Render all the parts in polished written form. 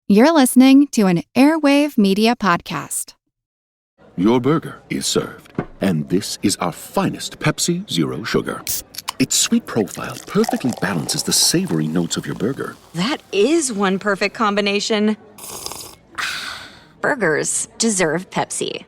You're listening to an Airwave Media Podcast. Your burger is served, and this is our finest Pepsi Zero Sugar. Its sweet profile perfectly balances the savory notes of your burger. That is one perfect combination. Burgers deserve Pepsi.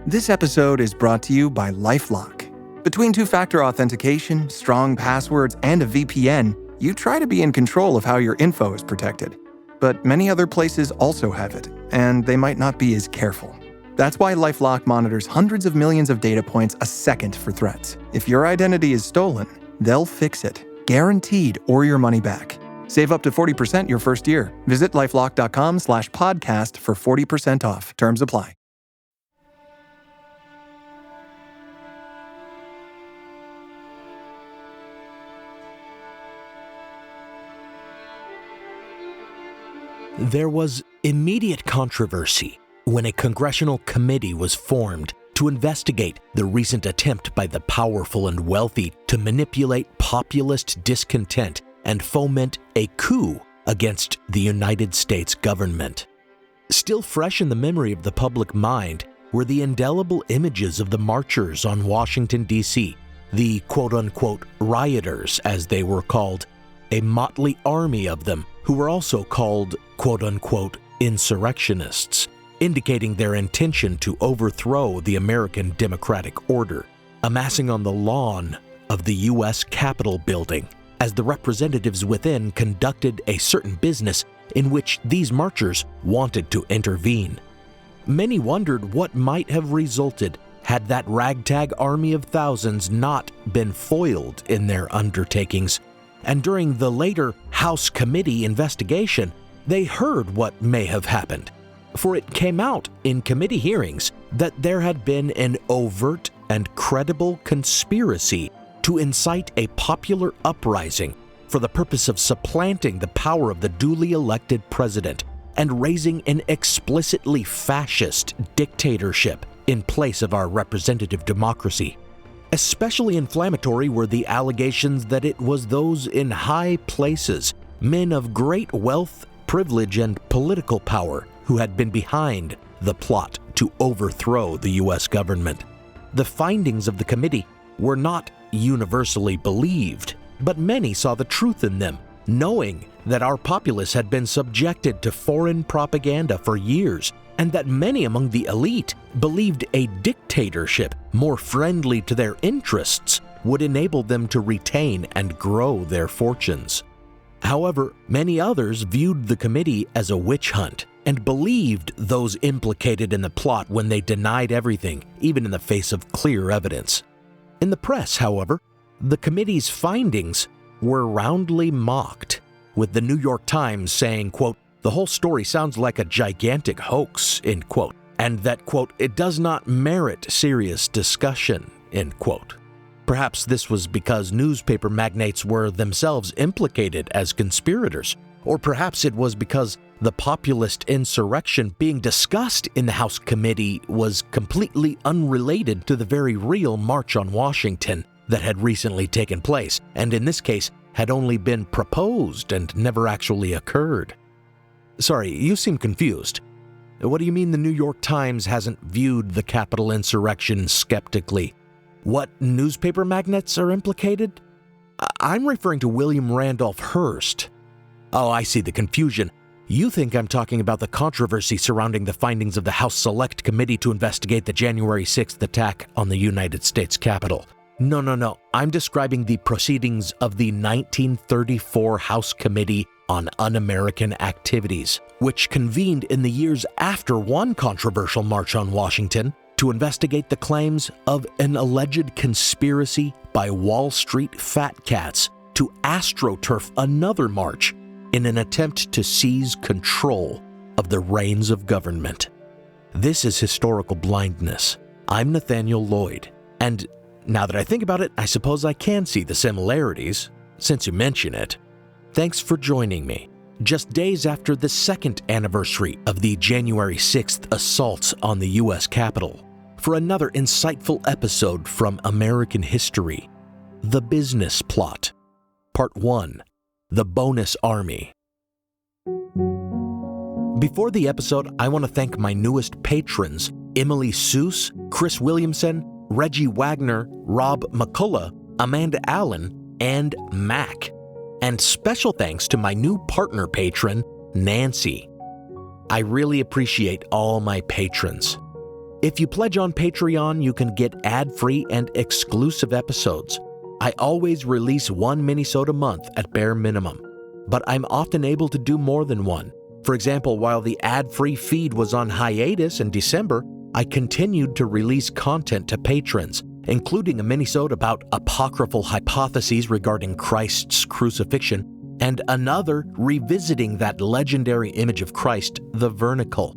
This episode is brought to you by LifeLock. Between two-factor authentication, strong passwords, and a VPN, you try to be in control of how your info is protected. But many other places also have it, and they might not be as careful. That's why LifeLock monitors hundreds of millions of data points a second for threats. If your identity is stolen, they'll fix it, guaranteed, or your money back. Save up to 40% your first year. Visit LifeLock.com/podcast for 40% off. Terms apply. There was immediate controversy when a congressional committee was formed to investigate the recent attempt by the powerful and wealthy to manipulate populist discontent and foment a coup against the United States government. Still fresh in the memory of the public mind were the indelible images of the marchers on Washington, D.C., the quote-unquote rioters, as they were called, a motley army of them who were also called quote-unquote insurrectionists, indicating their intention to overthrow the American democratic order, amassing on the lawn of the U.S. Capitol building as the representatives within conducted a certain business in which these marchers wanted to intervene. Many wondered what might have resulted had that ragtag army of thousands not been foiled in their undertakings. And during the later House committee investigation, they heard what may have happened. For it came out in committee hearings that there had been an overt and credible conspiracy to incite a popular uprising for the purpose of supplanting the power of the duly elected president and raising an explicitly fascist dictatorship in place of our representative democracy. Especially inflammatory were the allegations that it was those in high places, men of great wealth, privilege, and political power, who had been behind the plot to overthrow the U.S. government. The findings of the committee were not universally believed, but many saw the truth in them, knowing that our populace had been subjected to foreign propaganda for years, and that many among the elite believed a dictatorship more friendly to their interests would enable them to retain and grow their fortunes. However, many others viewed the committee as a witch hunt and believed those implicated in the plot when they denied everything, even in the face of clear evidence. In the press, however, the committee's findings were roundly mocked, with the New York Times saying, quote, "The whole story sounds like a gigantic hoax," end quote, and that, quote, "it does not merit serious discussion," end quote. Perhaps this was because newspaper magnates were themselves implicated as conspirators, or perhaps it was because the populist insurrection being discussed in the House committee was completely unrelated to the very real March on Washington that had recently taken place, and in this case had only been proposed and never actually occurred. Sorry, you seem confused. What do you mean the New York Times hasn't viewed the Capitol insurrection skeptically? What newspaper magnates are implicated? I'm referring to William Randolph Hearst. Oh, I see the confusion. You think I'm talking about the controversy surrounding the findings of the House Select Committee to investigate the January 6th attack on the United States Capitol. No. I'm describing the proceedings of the 1934 House Committee on Un-American Activities, which convened in the years after one controversial March on Washington to investigate the claims of an alleged conspiracy by Wall Street fat cats to astroturf another march in an attempt to seize control of the reins of government. This is historical blindness. I'm Nathaniel Lloyd, and now that I think about it, I suppose I can see the similarities, since you mention it. Thanks for joining me, just days after the second anniversary of the January 6th assaults on the U.S. Capitol, for another insightful episode from American history, The Business Plot, Part 1, The Bonus Army. Before the episode, I want to thank my newest patrons, Emily Seuss, Chris Williamson, Reggie Wagner, Rob McCullough, Amanda Allen, and Mac. And special thanks to my new partner patron, Nancy. I really appreciate all my patrons. If you pledge on Patreon, you can get ad-free and exclusive episodes. I always release one minisode a month at bare minimum, but I'm often able to do more than one. For example, while the ad-free feed was on hiatus in December, I continued to release content to patrons, including a minisode about apocryphal hypotheses regarding Christ's crucifixion, and another revisiting that legendary image of Christ, the vernacle.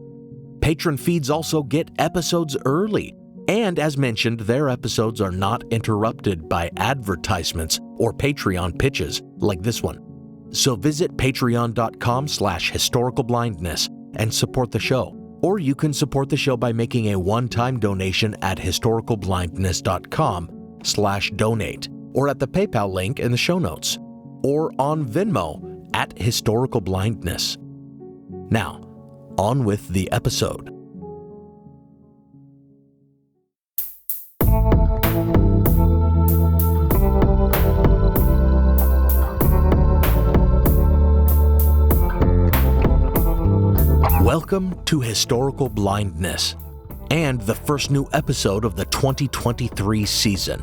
Patron feeds also get episodes early, and as mentioned, their episodes are not interrupted by advertisements or Patreon pitches like this one. So visit patreon.com/historicalblindness and support the show. Or you can support the show by making a one-time donation at historicalblindness.com/donate, or at the PayPal link in the show notes, or on Venmo at historicalblindness. Now, on with the episode. Welcome to Historical Blindness, and the first new episode of the 2023 season.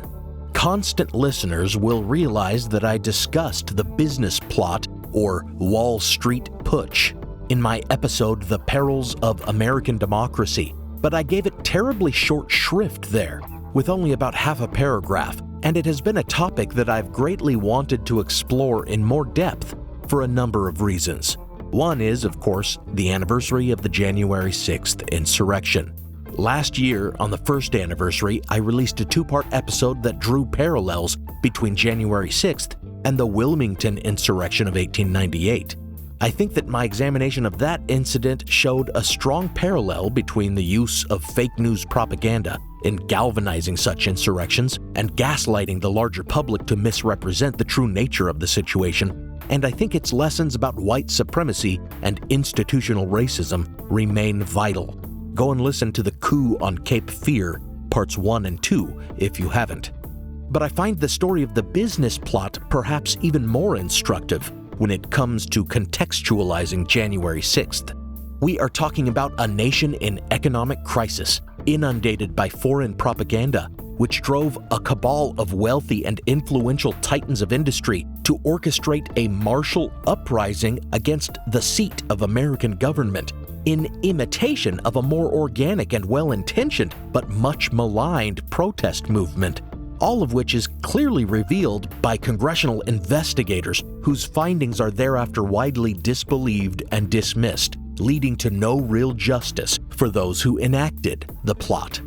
Constant listeners will realize that I discussed the business plot, or Wall Street Putsch, in my episode The Perils of American Democracy, but I gave it terribly short shrift there, with only about half a paragraph, and it has been a topic that I've greatly wanted to explore in more depth for a number of reasons. One is, of course, the anniversary of the January 6th insurrection. Last year, on the first anniversary, I released a two-part episode that drew parallels between January 6th and the Wilmington insurrection of 1898. I think that my examination of that incident showed a strong parallel between the use of fake news propaganda in galvanizing such insurrections and gaslighting the larger public to misrepresent the true nature of the situation, and I think its lessons about white supremacy and institutional racism remain vital. Go and listen to The Coup on Cape Fear, parts 1 and 2, if you haven't. But I find the story of the business plot perhaps even more instructive when it comes to contextualizing January 6th. We are talking about a nation in economic crisis, inundated by foreign propaganda, which drove a cabal of wealthy and influential titans of industry to orchestrate a martial uprising against the seat of American government, in imitation of a more organic and well-intentioned but much maligned protest movement, all of which is clearly revealed by congressional investigators whose findings are thereafter widely disbelieved and dismissed, leading to no real justice for those who enacted the plot.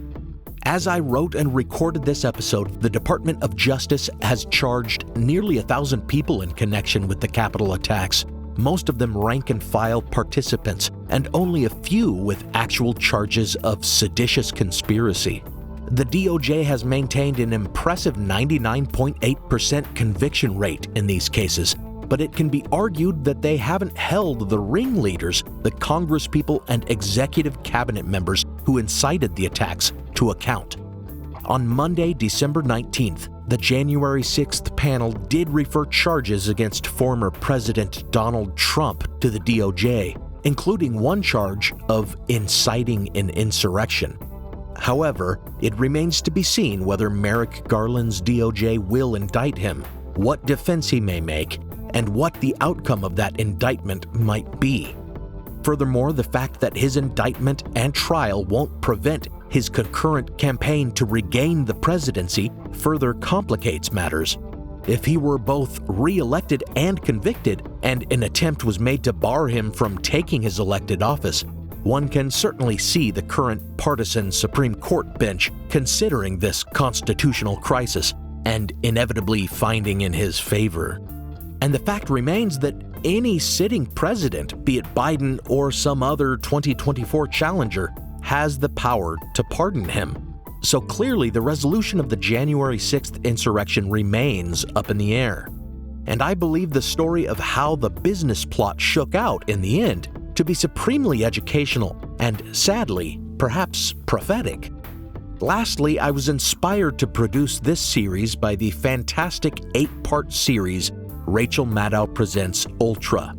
As I wrote and recorded this episode, the Department of Justice has charged nearly 1,000 people in connection with the Capitol attacks, most of them rank-and-file participants, and only a few with actual charges of seditious conspiracy. The DOJ has maintained an impressive 99.8% conviction rate in these cases, but it can be argued that they haven't held the ringleaders, the congresspeople and executive cabinet members who incited the attacks, to account. On Monday, December 19th, the January 6th panel did refer charges against former President Donald Trump to the DOJ, including one charge of inciting an insurrection. However, it remains to be seen whether Merrick Garland's DOJ will indict him, what defense he may make, and what the outcome of that indictment might be. Furthermore, the fact that his indictment and trial won't prevent his concurrent campaign to regain the presidency further complicates matters. If he were both re-elected and convicted, and an attempt was made to bar him from taking his elected office, one can certainly see the current partisan Supreme Court bench considering this constitutional crisis and inevitably finding in his favor. And the fact remains that any sitting president, be it Biden or some other 2024 challenger, has the power to pardon him. So clearly the resolution of the January 6th insurrection remains up in the air. And I believe the story of how the business plot shook out in the end to to be supremely educational and, sadly, perhaps prophetic. Lastly, I was inspired to produce this series by the fantastic 8-part series Rachel Maddow Presents Ultra.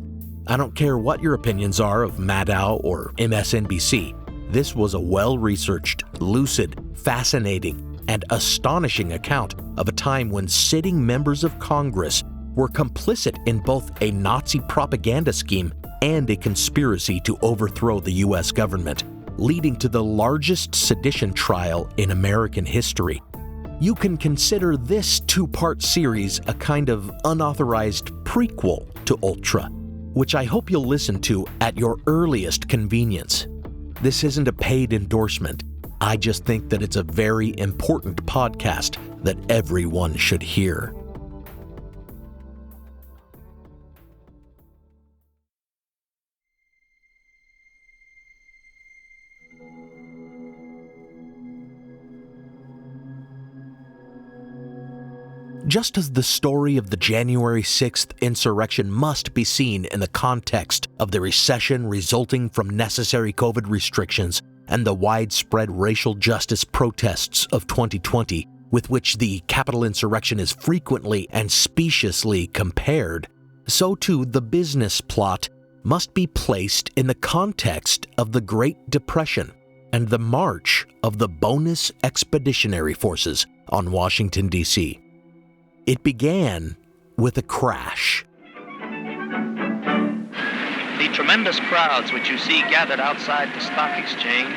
I don't care what your opinions are of Maddow or MSNBC. This was a well-researched, lucid, fascinating, and astonishing account of a time when sitting members of Congress were complicit in both a Nazi propaganda scheme and a conspiracy to overthrow the U.S. government, leading to the largest sedition trial in American history. You can consider this 2-part series a kind of unauthorized prequel to Ultra, which I hope you'll listen to at your earliest convenience. This isn't a paid endorsement. I just think that it's a very important podcast that everyone should hear. Just as the story of the January 6th insurrection must be seen in the context of the recession resulting from necessary COVID restrictions and the widespread racial justice protests of 2020, with which the Capitol insurrection is frequently and speciously compared, so too the business plot must be placed in the context of the Great Depression and the march of the bonus expeditionary forces on Washington, D.C. It began with a crash. The tremendous crowds which you see gathered outside the stock exchange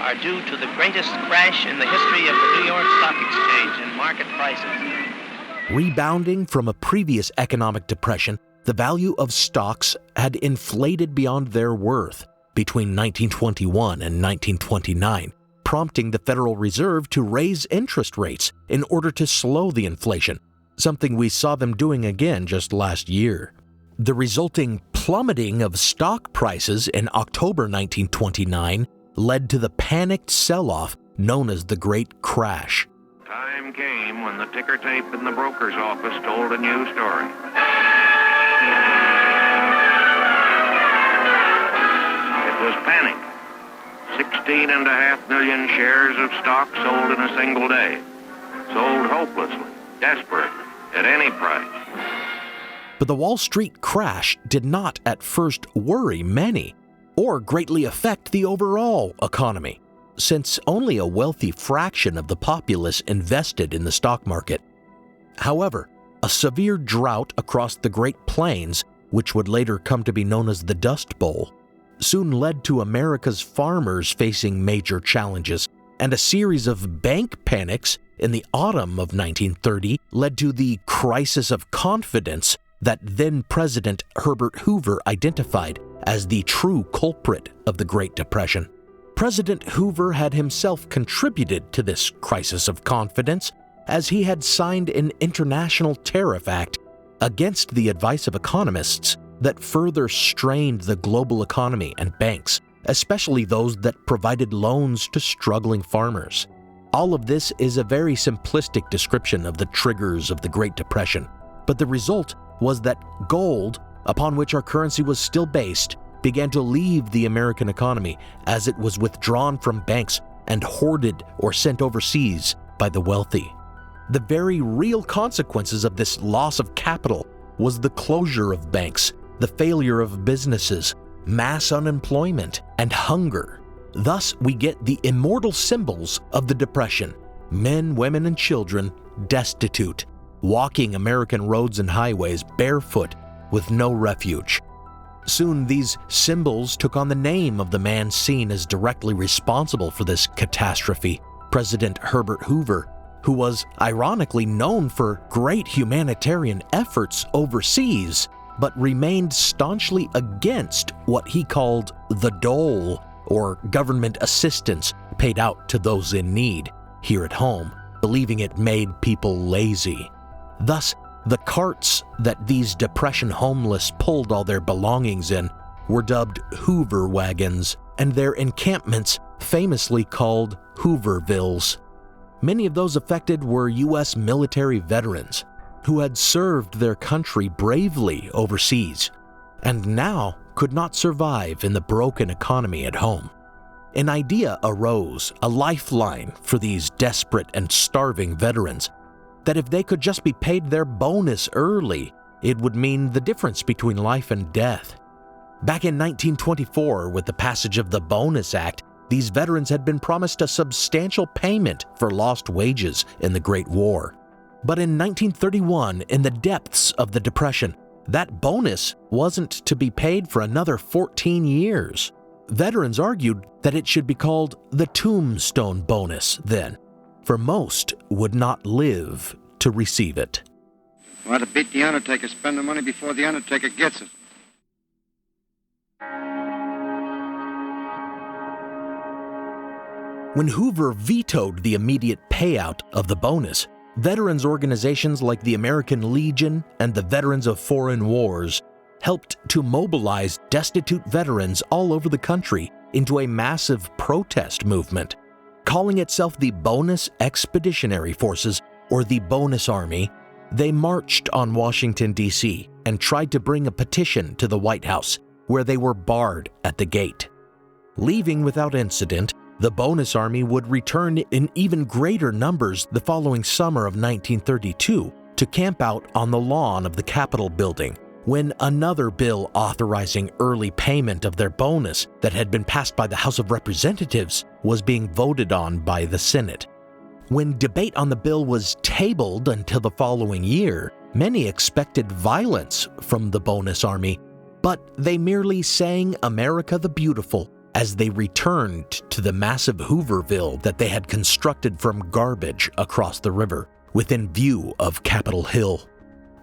are due to the greatest crash in the history of the New York Stock Exchange in market prices. Rebounding from a previous economic depression, the value of stocks had inflated beyond their worth between 1921 and 1929, prompting the Federal Reserve to raise interest rates in order to slow the inflation, something we saw them doing again just last year. The resulting plummeting of stock prices in October 1929 led to the panicked sell-off known as the Great Crash. Time came when the ticker tape in the broker's office told a new story. It was panic. 16.5 million shares of stock sold in a single day. Sold hopelessly, desperately, at any price. But the Wall Street crash did not at first worry many or greatly affect the overall economy, since only a wealthy fraction of the populace invested in the stock market. However, a severe drought across the Great Plains, which would later come to be known as the Dust Bowl, soon led to America's farmers facing major challenges, and a series of bank panics in the autumn of 1930 led to the crisis of confidence that then-President Herbert Hoover identified as the true culprit of the Great Depression. President Hoover had himself contributed to this crisis of confidence, as he had signed an international tariff act against the advice of economists that further strained the global economy and banks, especially those that provided loans to struggling farmers. All of this is a very simplistic description of the triggers of the Great Depression, but the result was that gold, upon which our currency was still based, began to leave the American economy as it was withdrawn from banks and hoarded or sent overseas by the wealthy. The very real consequences of this loss of capital was the closure of banks, the failure of businesses, mass unemployment, and hunger. Thus, we get the immortal symbols of the Depression: men, women, and children destitute, walking American roads and highways barefoot with no refuge. Soon these symbols took on the name of the man seen as directly responsible for this catastrophe, President Herbert Hoover, who was ironically known for great humanitarian efforts overseas, but remained staunchly against what he called the dole, or government assistance paid out to those in need here at home, believing it made people lazy. Thus, the carts that these Depression homeless pulled all their belongings in were dubbed Hoover wagons, and their encampments famously called Hoovervilles. Many of those affected were U.S. military veterans who had served their country bravely overseas, and now could not survive in the broken economy at home. An idea arose, a lifeline for these desperate and starving veterans, that if they could just be paid their bonus early, it would mean the difference between life and death. Back in 1924, with the passage of the Bonus Act, these veterans had been promised a substantial payment for lost wages in the Great War. But in 1931, in the depths of the Depression, that bonus wasn't to be paid for another 14 years. Veterans argued that it should be called the tombstone bonus then, for most would not live to receive it. Want to beat the undertaker, spend the money before the undertaker gets it. When Hoover vetoed the immediate payout of the bonus, veterans organizations like the American Legion and the Veterans of Foreign Wars helped to mobilize destitute veterans all over the country into a massive protest movement. Calling itself the Bonus Expeditionary Forces, or the Bonus Army, they marched on Washington, D.C. and tried to bring a petition to the White House, where they were barred at the gate. Leaving without incident, the Bonus Army would return in even greater numbers the following summer of 1932 to camp out on the lawn of the Capitol building, when another bill authorizing early payment of their bonus that had been passed by the House of Representatives was being voted on by the Senate. When debate on the bill was tabled until the following year, many expected violence from the Bonus Army, but they merely sang America the Beautiful as they returned to the massive Hooverville that they had constructed from garbage across the river, within view of Capitol Hill.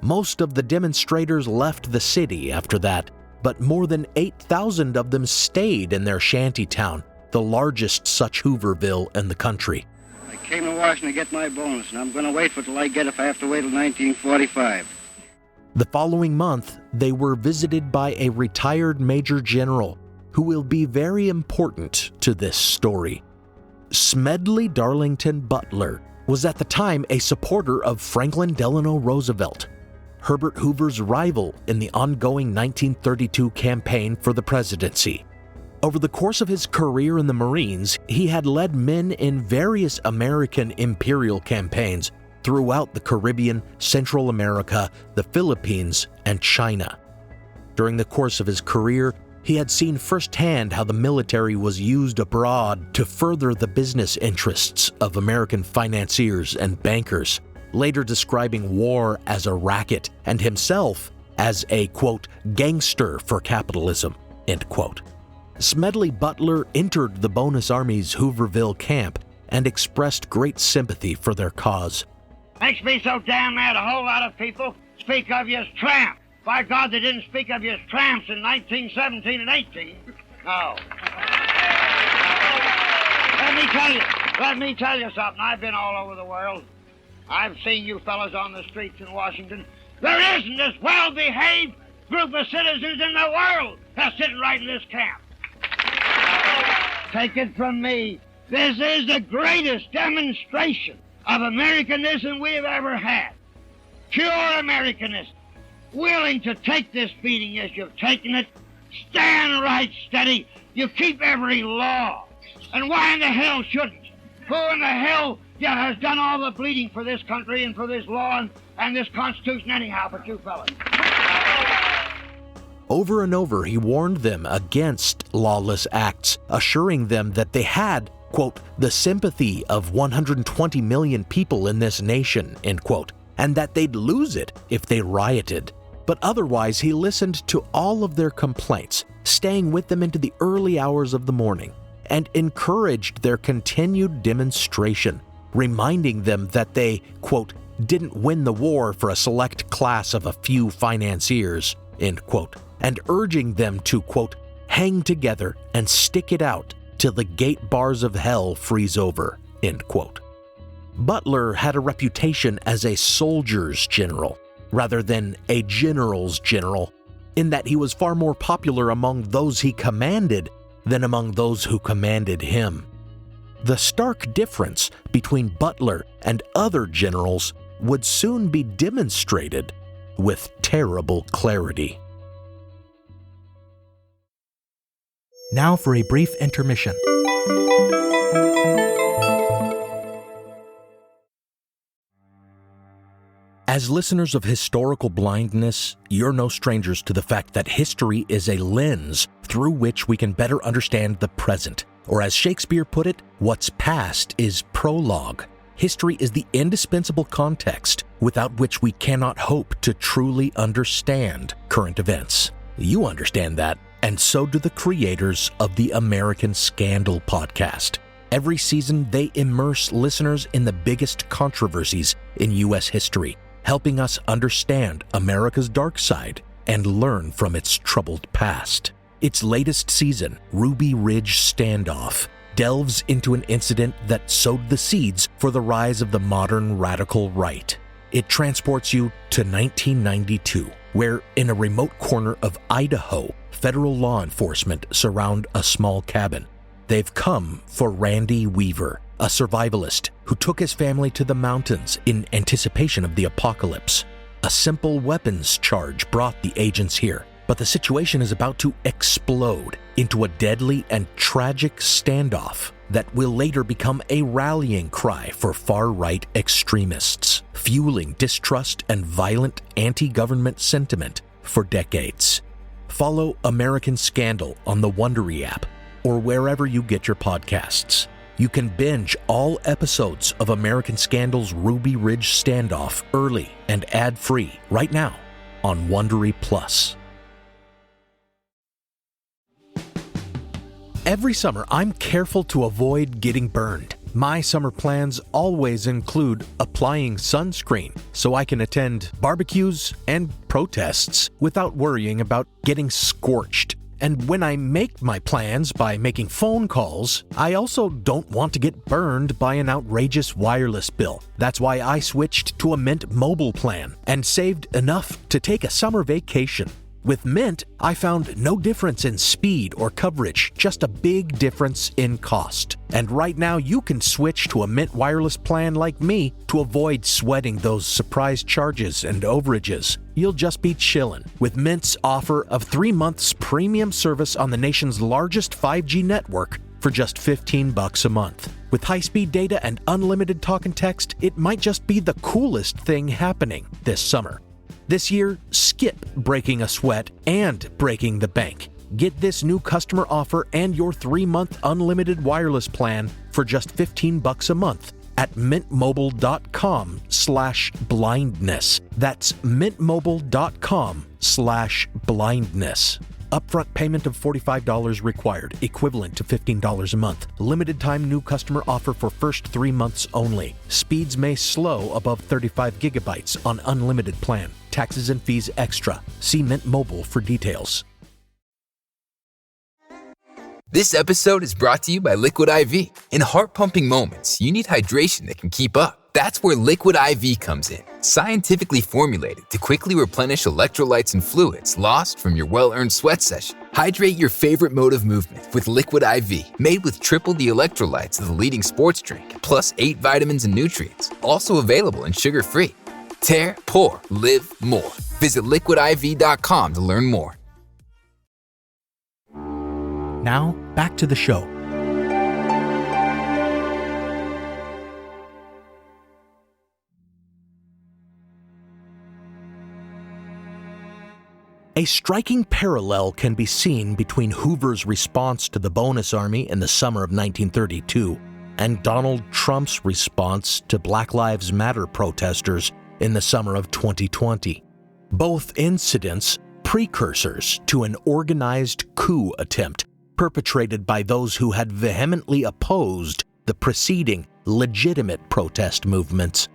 Most of the demonstrators left the city after that, but more than 8,000 of them stayed in their shantytown, the largest such Hooverville in the country. I came to Washington to get my bonus, and I'm going to wait for it till I get it if I have to wait till 1945. The following month, they were visited by a retired Major General who will be very important to this story. Smedley Darlington Butler was at the time a supporter of Franklin Delano Roosevelt, Herbert Hoover's rival in the ongoing 1932 campaign for the presidency. Over the course of his career in the Marines, he had led men in various American imperial campaigns throughout the Caribbean, Central America, the Philippines, and China. During the course of his career, he had seen firsthand how the military was used abroad to further the business interests of American financiers and bankers, later describing war as a racket and himself as a, quote, gangster for capitalism, end quote. Smedley Butler entered the Bonus Army's Hooverville camp and expressed great sympathy for their cause. Makes me so damn mad a whole lot of people speak of you as tramp. By God, they didn't speak of you as tramps in 1917 and 18. No. Let me tell you something. I've been all over the world. I've seen you fellas on the streets in Washington. There isn't this well-behaved group of citizens in the world that's sitting right in this camp. Take it from me. This is the greatest demonstration of Americanism we have ever had. Pure Americanism. Willing to take this beating as you've taken it. Stand right steady. You keep every law. And why in the hell shouldn't? Who in the hell has done all the bleeding for this country and for this law and this Constitution anyhow but you fellas? Over and over, he warned them against lawless acts, assuring them that they had, quote, the sympathy of 120 million people in this nation, end quote, and that they'd lose it if they rioted. But otherwise, he listened to all of their complaints, staying with them into the early hours of the morning, and encouraged their continued demonstration, reminding them that they, quote, didn't win the war for a select class of a few financiers, end quote, and urging them to, quote, hang together and stick it out till the gate bars of hell freeze over, end quote. Butler had a reputation as a soldier's general, rather than a general's general, in that he was far more popular among those he commanded than among those who commanded him. The stark difference between Butler and other generals would soon be demonstrated with terrible clarity. Now for a brief intermission. As listeners of Historical Blindness, you're no strangers to the fact that history is a lens through which we can better understand the present. Or as Shakespeare put it, what's past is prologue. History is the indispensable context without which we cannot hope to truly understand current events. You understand that, and so do the creators of the American Scandal podcast. Every season, they immerse listeners in the biggest controversies in U.S. history, helping us understand America's dark side and learn from its troubled past. Its latest season, Ruby Ridge Standoff, delves into an incident that sowed the seeds for the rise of the modern radical right. It transports you to 1992, where in a remote corner of Idaho, federal law enforcement surround a small cabin. They've come for Randy Weaver, a survivalist who took his family to the mountains in anticipation of the apocalypse. A simple weapons charge brought the agents here, but the situation is about to explode into a deadly and tragic standoff that will later become a rallying cry for far-right extremists, fueling distrust and violent anti-government sentiment for decades. Follow American Scandal on the Wondery app or wherever you get your podcasts. You can binge all episodes of American Scandal's Ruby Ridge Standoff early and ad-free right now on Wondery Plus. Every summer, I'm careful to avoid getting burned. My summer plans always include applying sunscreen so I can attend barbecues and protests without worrying about getting scorched. And when I make my plans by making phone calls, I also don't want to get burned by an outrageous wireless bill. That's why I switched to a Mint Mobile plan and saved enough to take a summer vacation. With Mint, I found no difference in speed or coverage, just a big difference in cost. And right now you can switch to a Mint wireless plan like me to avoid sweating those surprise charges and overages. You'll just be chillin' with Mint's offer of 3 months premium service on the nation's largest 5G network for just $15 a month. With high-speed data and unlimited talk and text, it might just be the coolest thing happening this summer. This year, skip breaking a sweat and breaking the bank. Get this new customer offer and your 3-month unlimited wireless plan for just $15 a month at mintmobile.com/blindness. That's mintmobile.com/blindness. Upfront payment of $45 required, equivalent to $15 a month. Limited time new customer offer for first 3 months only. Speeds may slow above 35 gigabytes on unlimited plan. Taxes and fees extra. See Mint Mobile for details. This episode is brought to you by Liquid IV. In heart-pumping moments, you need hydration that can keep up. That's where Liquid IV comes in. Scientifically formulated to quickly replenish electrolytes and fluids lost from your well-earned sweat session. Hydrate your favorite mode of movement with Liquid IV, made with triple the electrolytes of the leading sports drink, plus 8 vitamins and nutrients. Also available and sugar-free. Tear, pour, live more. Visit liquidiv.com to learn more. Now, back to the show. A striking parallel can be seen between Hoover's response to the Bonus Army in the summer of 1932 and Donald Trump's response to Black Lives Matter protesters in the summer of 2020. Both incidents precursors to an organized coup attempt perpetrated by those who had vehemently opposed the preceding legitimate protest movements.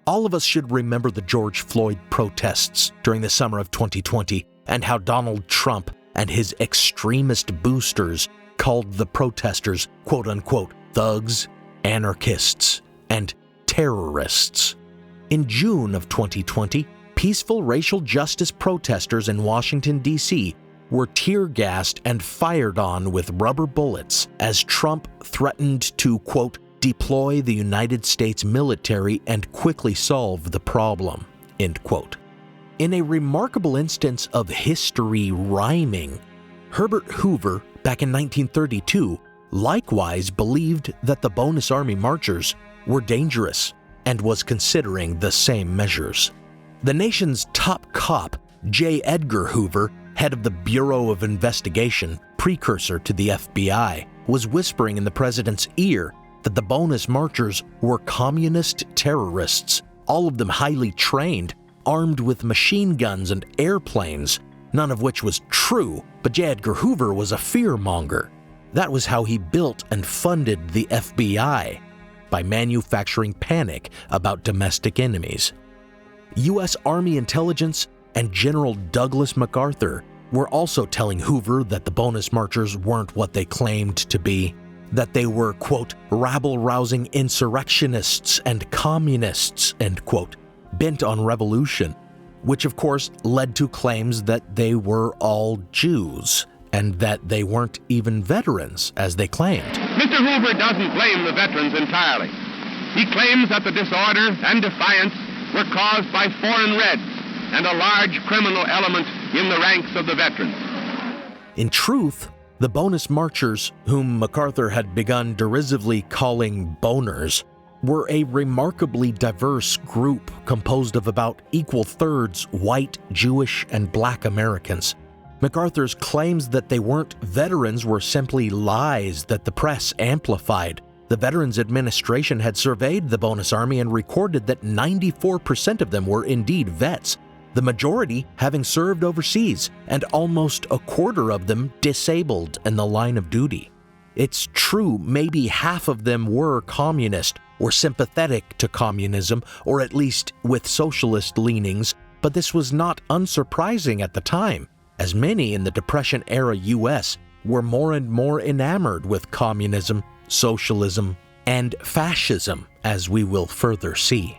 All of us should remember the George Floyd protests during the summer of 2020 and how Donald Trump and his extremist boosters called the protesters, quote-unquote, thugs, anarchists, and terrorists. In June of 2020, peaceful racial justice protesters in Washington, D.C. were tear-gassed and fired on with rubber bullets as Trump threatened to, quote, deploy the United States military and quickly solve the problem, end quote. In a remarkable instance of history rhyming, Herbert Hoover back in 1932, likewise believed that the Bonus Army marchers were dangerous and was considering the same measures. The nation's top cop, J. Edgar Hoover, head of the Bureau of Investigation, precursor to the FBI, was whispering in the president's ear that the Bonus marchers were communist terrorists, all of them highly trained, armed with machine guns and airplanes, none of which was true, but J. Edgar Hoover was a fearmonger. That was how he built and funded the FBI, by manufacturing panic about domestic enemies. U.S. Army intelligence and General Douglas MacArthur were also telling Hoover that the Bonus marchers weren't what they claimed to be, that they were, quote, rabble-rousing insurrectionists and communists, end quote, bent on revolution, which of course led to claims that they were all Jews and that they weren't even veterans, as they claimed. Mr. Hoover doesn't blame the veterans entirely. He claims that the disorder and defiance were caused by foreign reds and a large criminal element in the ranks of the veterans. In truth, the Bonus marchers, whom MacArthur had begun derisively calling boners, were a remarkably diverse group composed of about equal thirds white, Jewish, and black Americans. MacArthur's claims that they weren't veterans were simply lies that the press amplified. The Veterans Administration had surveyed the Bonus Army and recorded that 94% of them were indeed vets, the majority having served overseas, and almost a quarter of them disabled in the line of duty. It's true, maybe half of them were communist or sympathetic to communism, or at least with socialist leanings, but this was not unsurprising at the time, as many in the Depression-era U.S. were more and more enamored with communism, socialism, and fascism, as we will further see.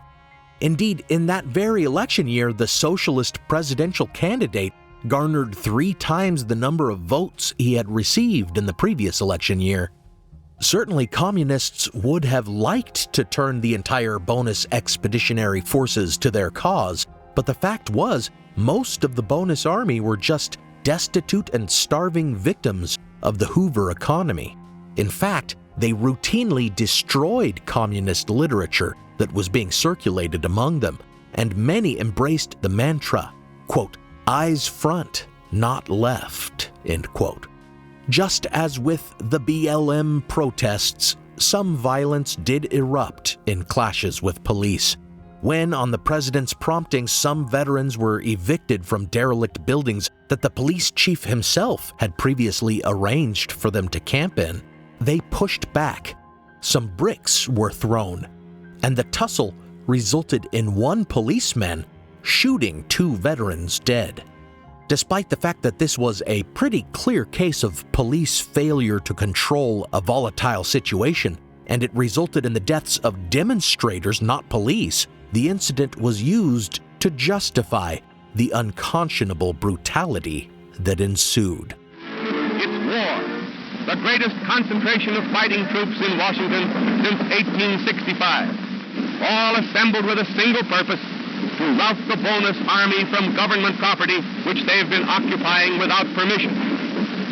Indeed, in that very election year, the socialist presidential candidate garnered 3 times the number of votes he had received in the previous election year. Certainly, communists would have liked to turn the entire Bonus expeditionary forces to their cause, but the fact was, most of the Bonus Army were just destitute and starving victims of the Hoover economy. In fact, they routinely destroyed communist literature that was being circulated among them, and many embraced the mantra, quote, eyes front, not left, end quote. Just as with the BLM protests, some violence did erupt in clashes with police. When, on the president's prompting, some veterans were evicted from derelict buildings that the police chief himself had previously arranged for them to camp in, they pushed back. Some bricks were thrown, and the tussle resulted in one policeman shooting 2 veterans dead. Despite the fact that this was a pretty clear case of police failure to control a volatile situation, and it resulted in the deaths of demonstrators, not police, the incident was used to justify the unconscionable brutality that ensued. It's war, the greatest concentration of fighting troops in Washington since 1865, all assembled with a single purpose, to rout the Bonus Army from government property which they've been occupying without permission.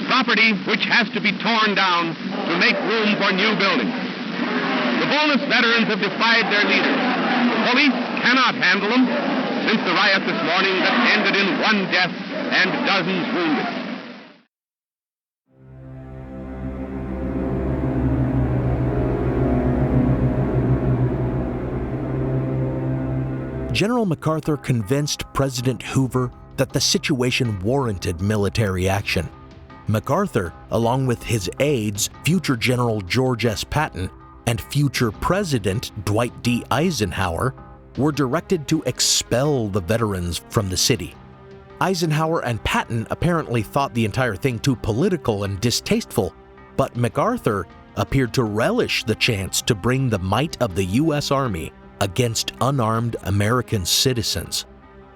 Property which has to be torn down to make room for new buildings. The Bonus veterans have defied their leaders. Police cannot handle them since the riot this morning that ended in 1 death and dozens wounded. General MacArthur convinced President Hoover that the situation warranted military action. MacArthur, along with his aides, future General George S. Patton and future President Dwight D. Eisenhower, were directed to expel the veterans from the city. Eisenhower and Patton apparently thought the entire thing too political and distasteful, but MacArthur appeared to relish the chance to bring the might of the U.S. Army against unarmed American citizens.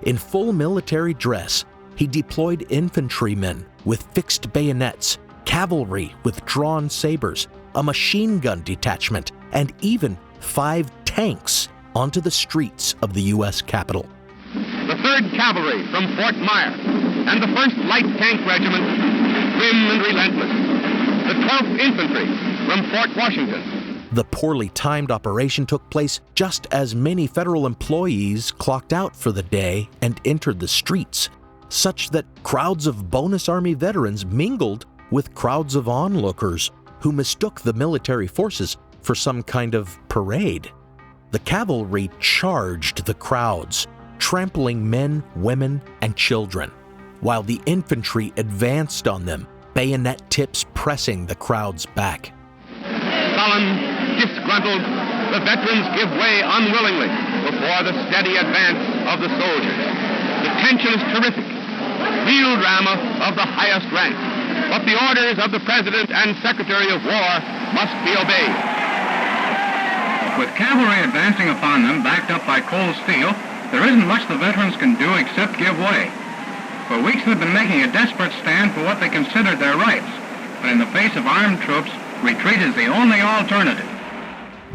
In full military dress, he deployed infantrymen with fixed bayonets, cavalry with drawn sabers, a machine gun detachment, and even 5 tanks onto the streets of the U.S. Capitol. The 3rd Cavalry from Fort Myer and the 1st Light Tank Regiment, grim and relentless, 12th Infantry from Fort Washington. The poorly timed operation took place just as many federal employees clocked out for the day and entered the streets, such that crowds of Bonus Army veterans mingled with crowds of onlookers who mistook the military forces for some kind of parade. The cavalry charged the crowds, trampling men, women, and children, while the infantry advanced on them, bayonet tips pressing the crowds back. Sullen, disgruntled, the veterans give way unwillingly before the steady advance of the soldiers. The tension is terrific, real drama of the highest rank, but the orders of the President and Secretary of War must be obeyed. With cavalry advancing upon them, backed up by cold steel, there isn't much the veterans can do except give way. For weeks they've been making a desperate stand for what they considered their rights, but in the face of armed troops, retreat is the only alternative.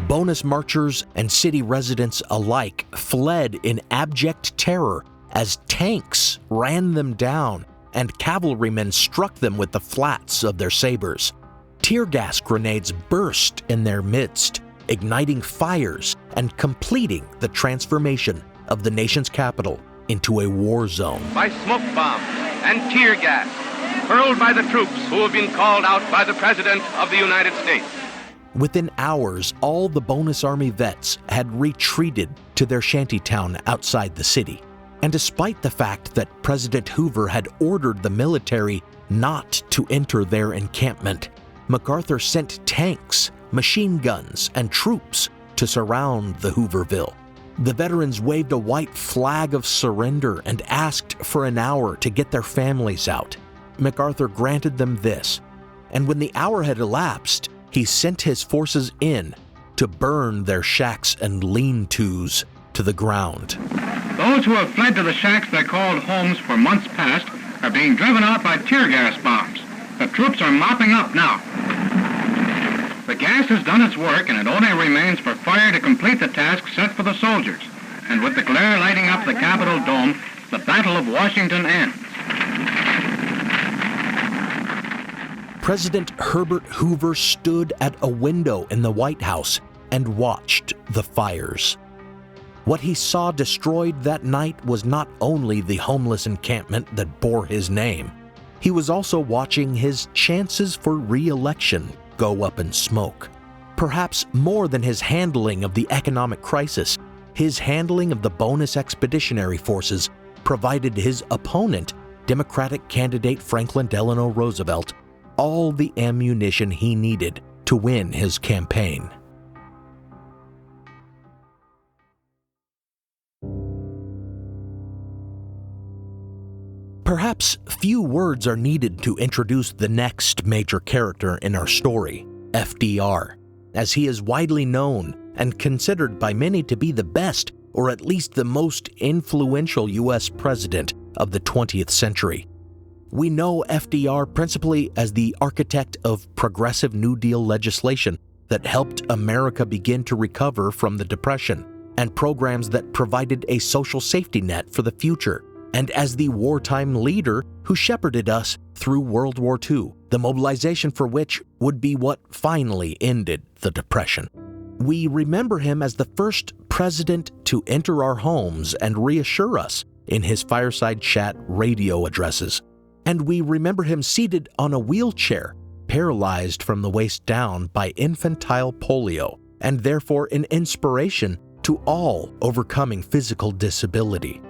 Bonus marchers and city residents alike fled in abject terror as tanks ran them down and cavalrymen struck them with the flats of their sabers. Tear gas grenades burst in their midst, igniting fires and completing the transformation of the nation's capital into a war zone. By smoke bombs and tear gas hurled by the troops who have been called out by the President of the United States. Within hours, all the Bonus Army vets had retreated to their shantytown outside the city. And despite the fact that President Hoover had ordered the military not to enter their encampment, MacArthur sent tanks, machine guns, and troops to surround the Hooverville. The veterans waved a white flag of surrender and asked for an hour to get their families out. MacArthur granted them this, and when the hour had elapsed, he sent his forces in to burn their shacks and lean-tos to the ground. Those who have fled to the shacks they called homes for months past are being driven out by tear gas bombs. The troops are mopping up now. The gas has done its work, and it only remains for fire to complete the task set for the soldiers. And with the glare lighting up the Capitol dome, the Battle of Washington ends. President Herbert Hoover stood at a window in the White House and watched the fires. What he saw destroyed that night was not only the homeless encampment that bore his name. He was also watching his chances for re-election go up in smoke. Perhaps more than his handling of the economic crisis, his handling of the bonus expeditionary forces provided his opponent, Democratic candidate Franklin Delano Roosevelt, all the ammunition he needed to win his campaign. Perhaps few words are needed to introduce the next major character in our story, FDR, as he is widely known and considered by many to be the best or at least the most influential U.S. president of the 20th century. We know FDR principally as the architect of progressive New Deal legislation that helped America begin to recover from the Depression, and programs that provided a social safety net for the future, and as the wartime leader who shepherded us through World War II, the mobilization for which would be what finally ended the Depression. We remember him as the first president to enter our homes and reassure us in his fireside chat radio addresses. And we remember him seated on a wheelchair, paralyzed from the waist down by infantile polio, and therefore an inspiration to all overcoming physical disability.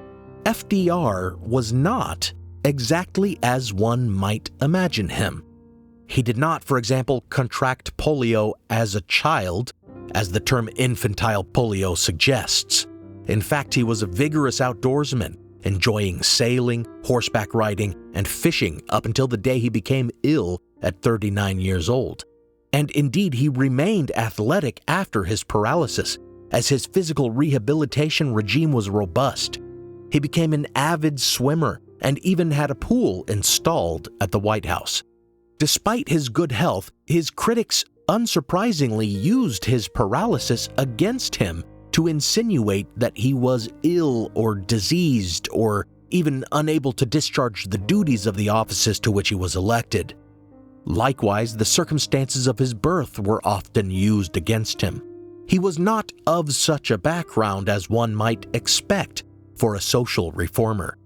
FDR was not exactly as one might imagine him. He did not, for example, contract polio as a child, as the term infantile polio suggests. In fact, he was a vigorous outdoorsman, enjoying sailing, horseback riding, and fishing up until the day he became ill at 39 years old. And indeed, he remained athletic after his paralysis, as his physical rehabilitation regime was robust. He became an avid swimmer and even had a pool installed at the White House. Despite his good health, his critics unsurprisingly used his paralysis against him to insinuate that he was ill or diseased or even unable to discharge the duties of the offices to which he was elected. Likewise, the circumstances of his birth were often used against him. He was not of such a background as one might expect for a social reformer.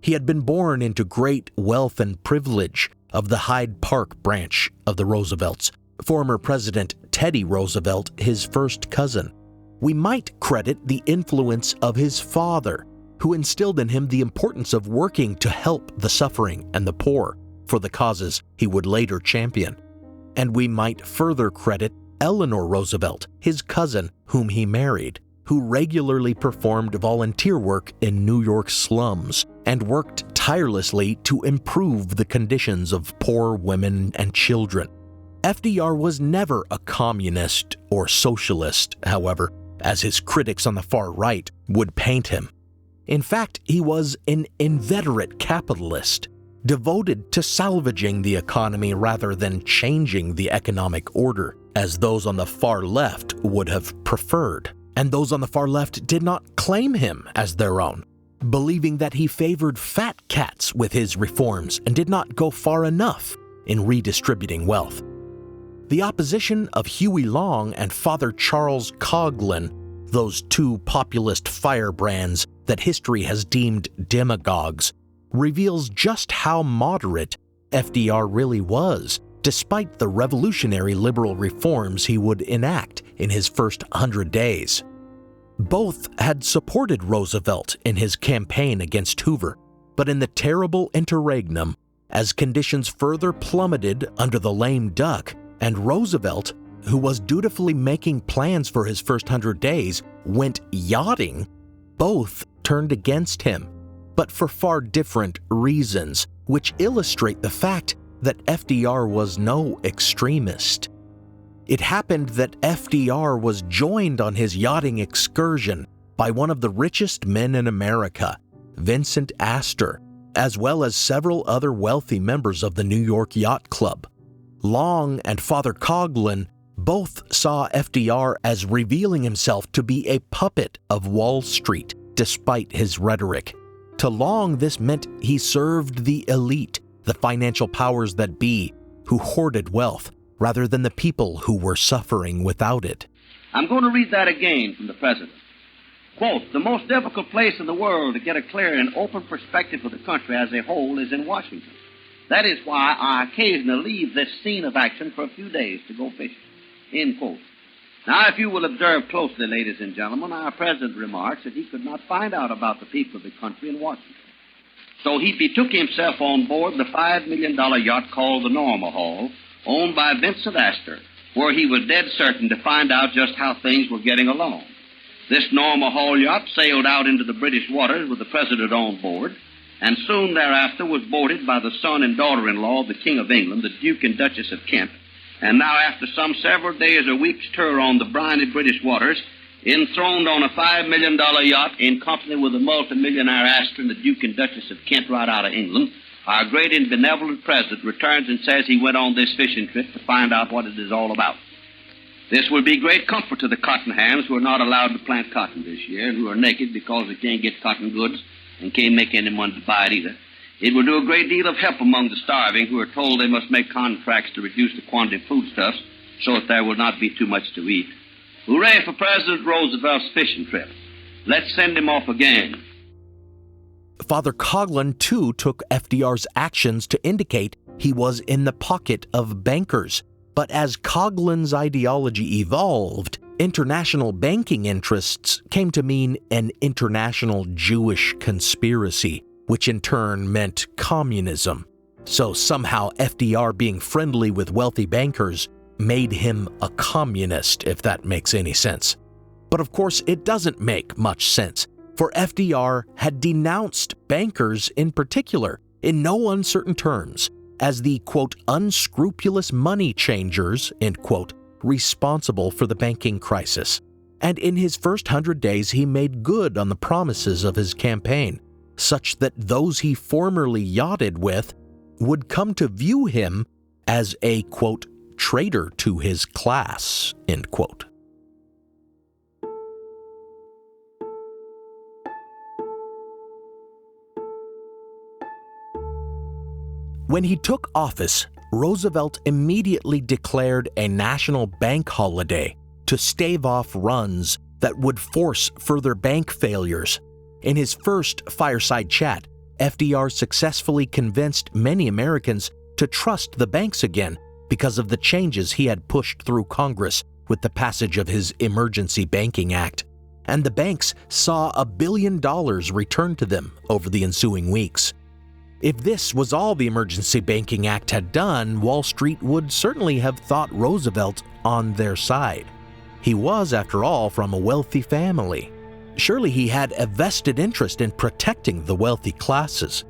He had been born into great wealth and privilege of the Hyde Park branch of the Roosevelts, former President Teddy Roosevelt, his first cousin. We might credit the influence of his father, who instilled in him the importance of working to help the suffering and the poor for the causes he would later champion. And we might further credit Eleanor Roosevelt, his cousin whom he married, who regularly performed volunteer work in New York slums and worked tirelessly to improve the conditions of poor women and children. FDR was never a communist or socialist, however, as his critics on the far right would paint him. In fact, he was an inveterate capitalist, devoted to salvaging the economy rather than changing the economic order, as those on the far left would have preferred. And those on the far left did not claim him as their own, believing that he favored fat cats with his reforms and did not go far enough in redistributing wealth. The opposition of Huey Long and Father Charles Coughlin, those two populist firebrands that history has deemed demagogues, reveals just how moderate FDR really was, despite the revolutionary liberal reforms he would enact in his first 100 days. Both had supported Roosevelt in his campaign against Hoover, but in the terrible interregnum, as conditions further plummeted under the lame duck, and Roosevelt, who was dutifully making plans for his first 100 days, went yachting, both turned against him, but for far different reasons, which illustrate the fact that FDR was no extremist. It happened that FDR was joined on his yachting excursion by one of the richest men in America, Vincent Astor, as well as several other wealthy members of the New York Yacht Club. Long and Father Coughlin both saw FDR as revealing himself to be a puppet of Wall Street, despite his rhetoric. To Long, this meant he served the elite, the financial powers that be, who hoarded wealth, rather than the people who were suffering without it. I'm going to read that again from the President. Quote, "The most difficult place in the world to get a clear and open perspective of the country as a whole is in Washington. That is why I occasionally leave this scene of action for a few days to go fishing." End quote. Now, if you will observe closely, ladies and gentlemen, our President remarks that he could not find out about the people of the country in Washington. So he betook himself on board the $5 million yacht called the Norma Hall, owned by Vincent Astor, where he was dead certain to find out just how things were getting along. This Norma Hall yacht sailed out into the British waters with the President on board, and soon thereafter was boarded by the son and daughter-in-law of the King of England, the Duke and Duchess of Kent, and now after some several days or weeks' tour on the briny British waters, enthroned on a $5 million yacht in company with the multimillionaire Astor and the Duke and Duchess of Kent right out of England, our great and benevolent President returns and says he went on this fishing trip to find out what it is all about. This will be great comfort to the cotton hands who are not allowed to plant cotton this year and who are naked because they can't get cotton goods and can't make any money to buy it either. It will do a great deal of help among the starving who are told they must make contracts to reduce the quantity of foodstuffs so that there will not be too much to eat. Hooray for President Roosevelt's fishing trip. Let's send him off again. Father Coughlin, too, took FDR's actions to indicate he was in the pocket of bankers. But as Coughlin's ideology evolved, international banking interests came to mean an international Jewish conspiracy, which in turn meant communism. So somehow FDR being friendly with wealthy bankers made him a communist, if that makes any sense. But of course, it doesn't make much sense, for FDR had denounced bankers in particular, in no uncertain terms, as the, quote, unscrupulous money changers, end quote, responsible for the banking crisis. And in his first 100 days, he made good on the promises of his campaign, such that those he formerly yachted with would come to view him as a, quote, traitor to his class, end quote. When he took office, Roosevelt immediately declared a national bank holiday to stave off runs that would force further bank failures. In his first fireside chat, FDR successfully convinced many Americans to trust the banks again because of the changes he had pushed through Congress with the passage of his Emergency Banking Act. And the banks saw $1 billion returned to them over the ensuing weeks. If this was all the Emergency Banking Act had done, Wall Street would certainly have thought Roosevelt on their side. He was, after all, from a wealthy family. Surely he had a vested interest in protecting the wealthy classes.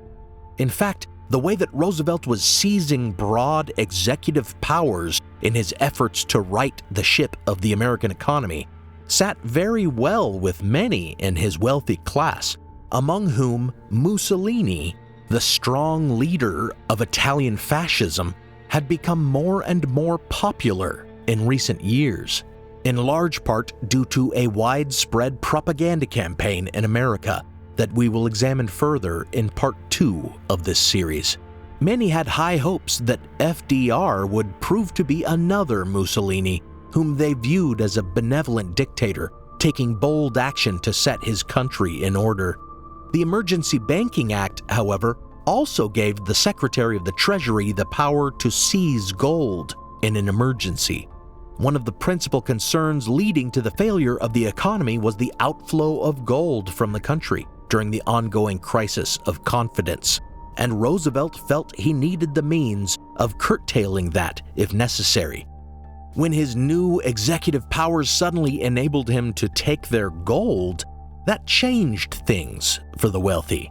In fact, the way that Roosevelt was seizing broad executive powers in his efforts to right the ship of the American economy sat very well with many in his wealthy class, among whom Mussolini, the strong leader of Italian fascism, had become more and more popular in recent years, in large part due to a widespread propaganda campaign in America that we will examine further in Part 2 of this series. Many had high hopes that FDR would prove to be another Mussolini, whom they viewed as a benevolent dictator, taking bold action to set his country in order. The Emergency Banking Act, however, also gave the Secretary of the Treasury the power to seize gold in an emergency. One of the principal concerns leading to the failure of the economy was the outflow of gold from the country during the ongoing crisis of confidence, and Roosevelt felt he needed the means of curtailing that if necessary. When his new executive powers suddenly enabled him to take their gold, that changed things for the wealthy.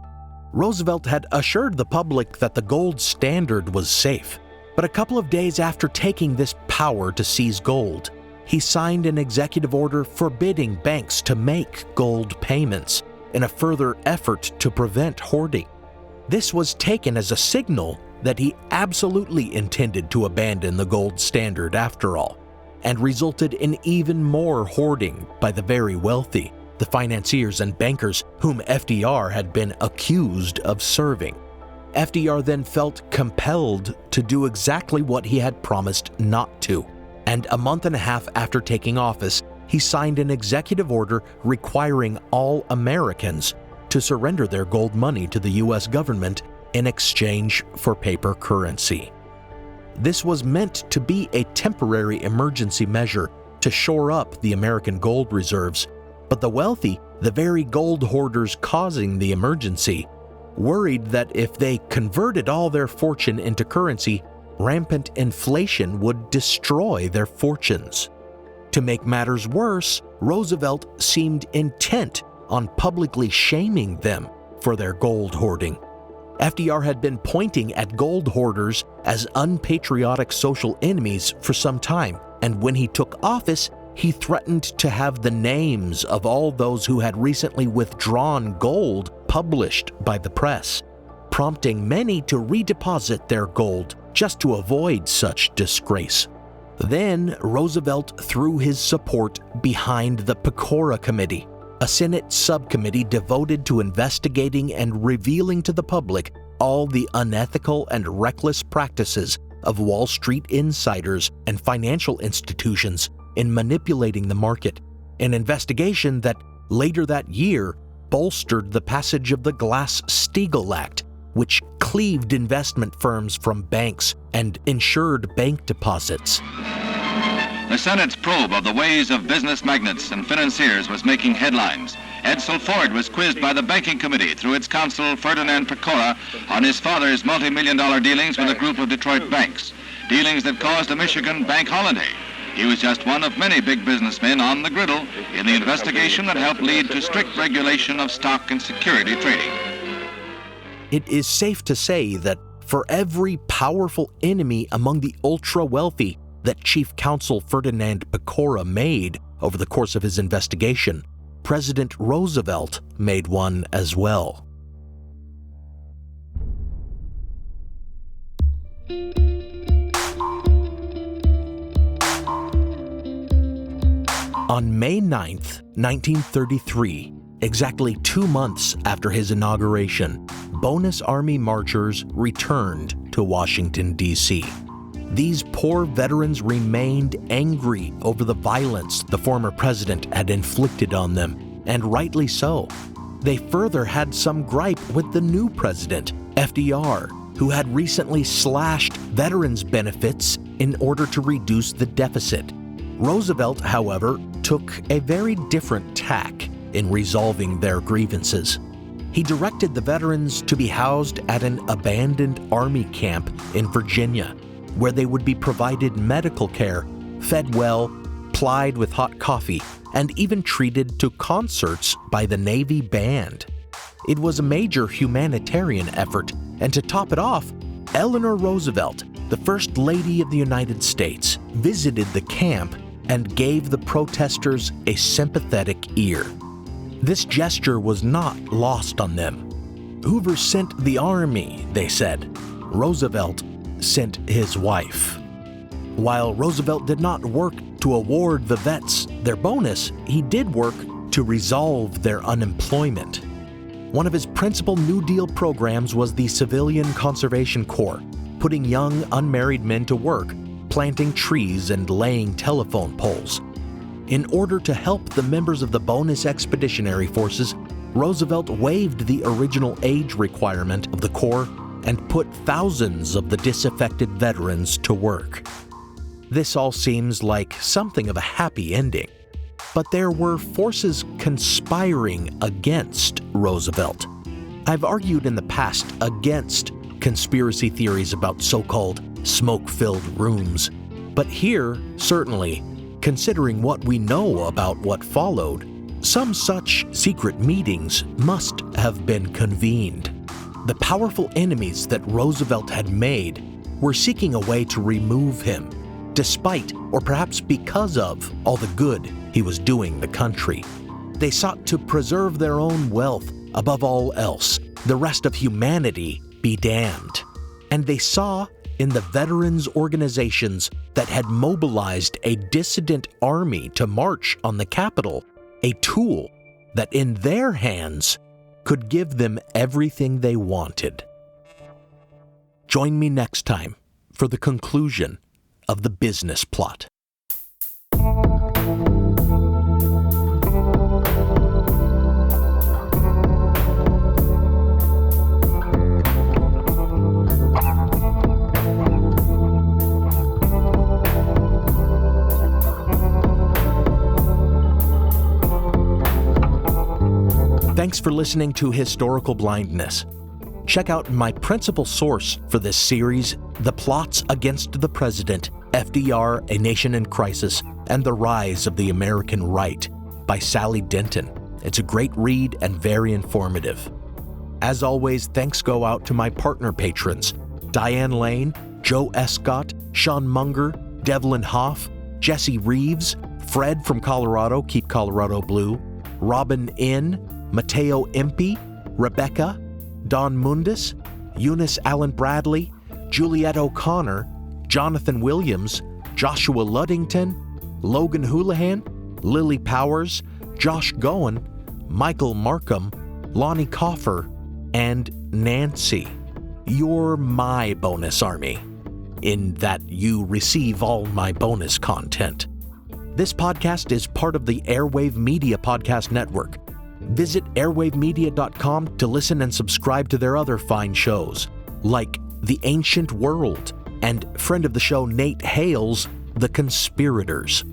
Roosevelt had assured the public that the gold standard was safe, but a couple of days after taking this power to seize gold, he signed an executive order forbidding banks to make gold payments in a further effort to prevent hoarding. This was taken as a signal that he absolutely intended to abandon the gold standard after all, and resulted in even more hoarding by the very wealthy, the financiers and bankers whom FDR had been accused of serving. FDR then felt compelled to do exactly what he had promised not to, and a month and a half after taking office, he signed an executive order requiring all Americans to surrender their gold money to the U.S. government in exchange for paper currency. This was meant to be a temporary emergency measure to shore up the American gold reserves, but the wealthy, the very gold hoarders causing the emergency, worried that if they converted all their fortune into currency, rampant inflation would destroy their fortunes. To make matters worse, Roosevelt seemed intent on publicly shaming them for their gold hoarding. FDR had been pointing at gold hoarders as unpatriotic social enemies for some time, and when he took office, he threatened to have the names of all those who had recently withdrawn gold published by the press, prompting many to redeposit their gold just to avoid such disgrace. Then Roosevelt threw his support behind the Pecora Committee, a Senate subcommittee devoted to investigating and revealing to the public all the unethical and reckless practices of Wall Street insiders and financial institutions in manipulating the market, an investigation that later that year bolstered the passage of the Glass-Steagall Act, which cleaved investment firms from banks and insured bank deposits. The Senate's probe of the ways of business magnates and financiers was making headlines. Edsel Ford was quizzed by the Banking Committee through its counsel Ferdinand Pecora on his father's multi-million-dollar dealings with a group of Detroit banks, dealings that caused a Michigan bank holiday. He was just one of many big businessmen on the griddle in the investigation that helped lead to strict regulation of stock and security trading. It is safe to say that for every powerful enemy among the ultra-wealthy that Chief Counsel Ferdinand Pecora made over the course of his investigation, President Roosevelt made one as well. On May 9th, 1933, exactly 2 months after his inauguration, Bonus Army marchers returned to Washington, D.C. These poor veterans remained angry over the violence the former president had inflicted on them, and rightly so. They further had some gripe with the new president, FDR, who had recently slashed veterans' benefits in order to reduce the deficit. Roosevelt, however, took a very different tack in resolving their grievances. He directed the veterans to be housed at an abandoned army camp in Virginia, where they would be provided medical care, fed well, plied with hot coffee, and even treated to concerts by the Navy band. It was a major humanitarian effort, and to top it off, Eleanor Roosevelt, the First Lady of the United States, visited the camp and gave the protesters a sympathetic ear. This gesture was not lost on them. Hoover sent the army, they said. Roosevelt sent his wife. While Roosevelt did not work to award the vets their bonus, he did work to resolve their unemployment. One of his principal New Deal programs was the Civilian Conservation Corps, putting young unmarried men to work, planting trees and laying telephone poles. In order to help the members of the bonus expeditionary forces, Roosevelt waived the original age requirement of the Corps and put thousands of the disaffected veterans to work. This all seems like something of a happy ending, but there were forces conspiring against Roosevelt. I've argued in the past against conspiracy theories about so-called smoke-filled rooms, but here, certainly, considering what we know about what followed, some such secret meetings must have been convened. The powerful enemies that Roosevelt had made were seeking a way to remove him, despite, or perhaps because of, all the good he was doing the country. They sought to preserve their own wealth above all else, the rest of humanity be damned. And they saw in the veterans organizations that had mobilized a dissident army to march on the Capitol a tool that in their hands could give them everything they wanted. Join me next time for the conclusion of the business plot. Thanks for listening to Historical Blindness. Check out my principal source for this series, The Plots Against the President, FDR, A Nation in Crisis, and the Rise of the American Right by Sally Denton. It's a great read and very informative. As always, thanks go out to my partner patrons, Diane Lane, Joe Escott, Sean Munger, Devlin Hoff, Jesse Reeves, Fred from Colorado, Keep Colorado Blue, Robin Inn, Mateo Impey, Rebecca, Don Mundis, Eunice Allen Bradley, Juliette O'Connor, Jonathan Williams, Joshua Luddington, Logan Houlihan, Lily Powers, Josh Goen, Michael Markham, Lonnie Coffer, and Nancy. You're my bonus army, in that you receive all my bonus content. This podcast is part of the Airwave Media Podcast Network. Visit airwavemedia.com to listen and subscribe to their other fine shows, like The Ancient World and friend of the show Nate Hale's The Conspirators.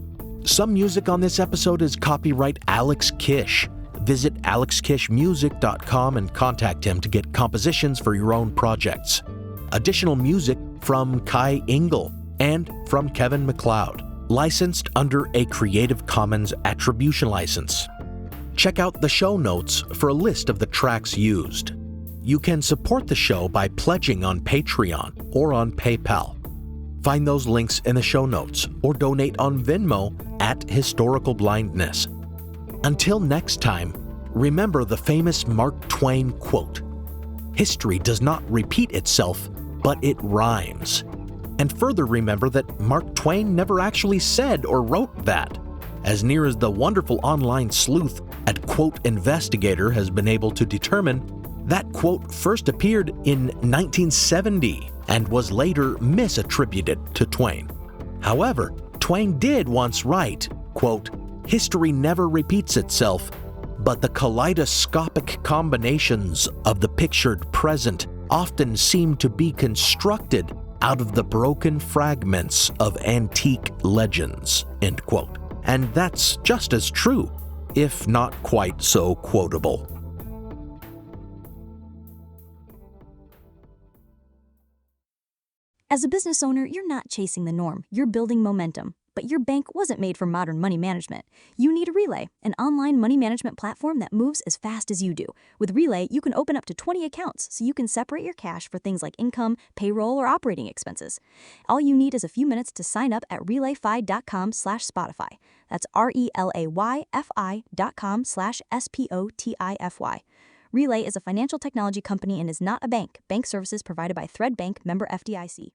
Some music on this episode is copyright Alex Kish. Visit alexkishmusic.com and contact him to get compositions for your own projects. Additional music from Kai Engel and from Kevin MacLeod, licensed under a Creative Commons Attribution License. Check out the show notes for a list of the tracks used. You can support the show by pledging on Patreon or on PayPal. Find those links in the show notes or donate on Venmo at Historical Blindness. Until next time, remember the famous Mark Twain quote, "History does not repeat itself, but it rhymes." And further remember that Mark Twain never actually said or wrote that. As near as the wonderful online sleuth at Quote Investigator has been able to determine, That quote first appeared in 1970 and was later misattributed to Twain. However, Twain did once write, quote, "History never repeats itself, but the kaleidoscopic combinations of the pictured present often seem to be constructed out of the broken fragments of antique legends," end quote. And that's just as true, if not quite so quotable. As a business owner, you're not chasing the norm, you're building momentum. But your bank wasn't made for modern money management. You need a Relay, an online money management platform that moves as fast as you do. With Relay, you can open up to 20 accounts so you can separate your cash for things like income, payroll, or operating expenses. All you need is a few minutes to sign up at relayfi.com/Spotify. That's relayfi.com/SPOTIFY. Relay is a financial technology company and is not a bank. Bank services provided by Thread Bank, member FDIC.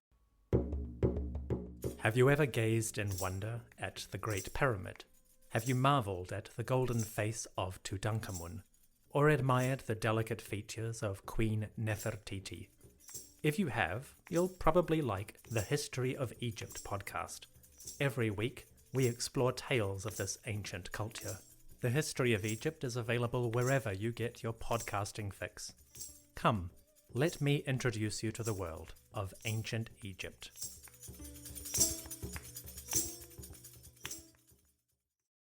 Have you ever gazed in wonder at the Great Pyramid? Have you marveled at the golden face of Tutankhamun? Or admired the delicate features of Queen Nefertiti? If you have, you'll probably like the History of Egypt podcast. Every week, we explore tales of this ancient culture. The History of Egypt is available wherever you get your podcasting fix. Come, let me introduce you to the world of ancient Egypt.